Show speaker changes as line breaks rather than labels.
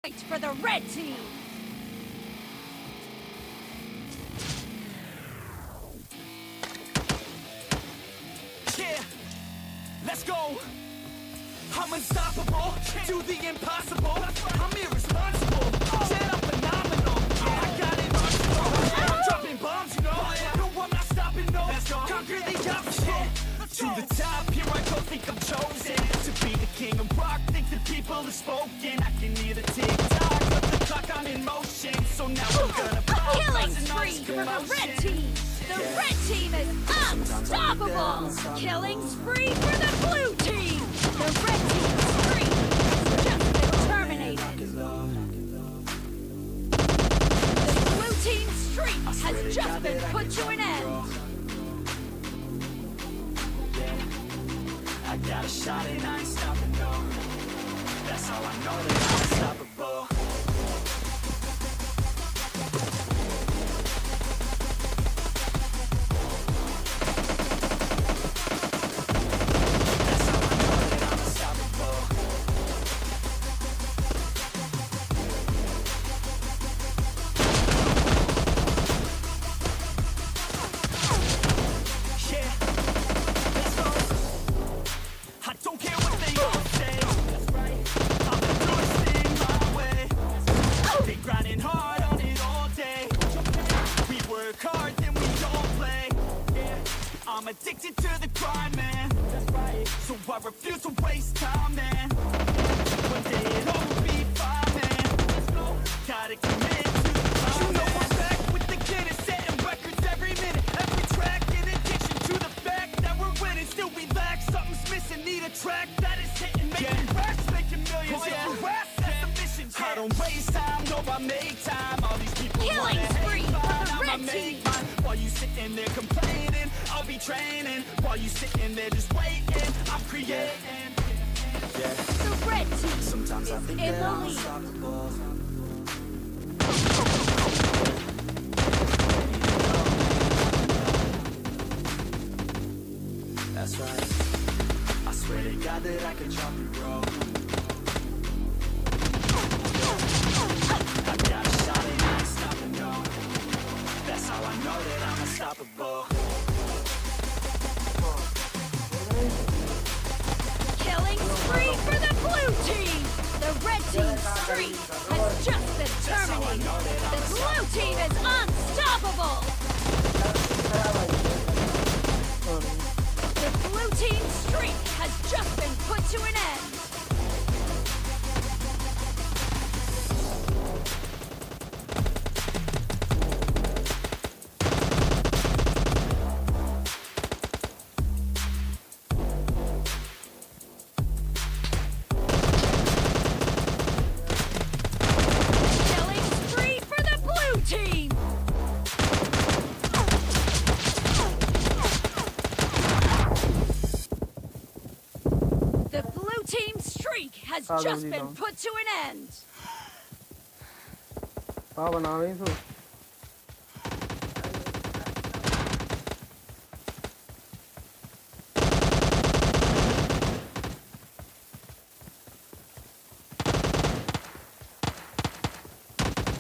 Fight for the red team!
Yeah, let's go! I'm unstoppable, do the impossible. I'm irresponsible, said I'm phenomenal. I got it on, I'm dropping bombs, you know. No, I'm not stopping, no. Conquer the obstacle. To the top, here I go, think I'm chosen to be the king of rock, think the people have spoken. I can hear the tick-tock of the clock, I'm in motion. So now I'm gonna pop.
Killing spree for the red team! The red team is unstoppable! Killing spree for the blue team! The red team's spree has just been terminated! The blue team's streak has just been put to an end!
I got a shot and I ain't stopping, no. That's how I know that I'm unstoppable. That's how I know that I'm unstoppable. Yeah, let's go. I don't care what they all say. That's right. I'm the doing thing my way. They grinding hard on it all day. We work hard, then we don't play. Yeah. I'm addicted to the grind, man. That's right. So I refuse to waste time, man. One day it'll all be fine, man. Let's go. Gotta commit to the climb. You know I'm back with the Guinness, setting records every minute, every track. In addition to the fact that we're winning, still we lack something's missing. Need a track that is hitting, making racks, making millions. That's the mission. I don't waste time, no, I make time. All these people
Killing
wanna
spree
hate,
for
but
the
I'ma
red
make
team.
mine. While you sitting there complaining, I'll be training. While you sitting there just waiting, I'm creating. Yeah.
The red team
Sometimes I
is
think
in
that
the
I'm
lead.
unstoppable. That's right. I swear to God that I can drop you, bro. I got a shot and I ain't stopping, no. That's how I know that I'm unstoppable.
Killing spree for the blue team! The red team's streak has just been terminated! The blue team is unstoppable! The blue team's streak has just been put to an end! Killing spree for the blue team! The blue team's streak has just been put to an end!
bana isso.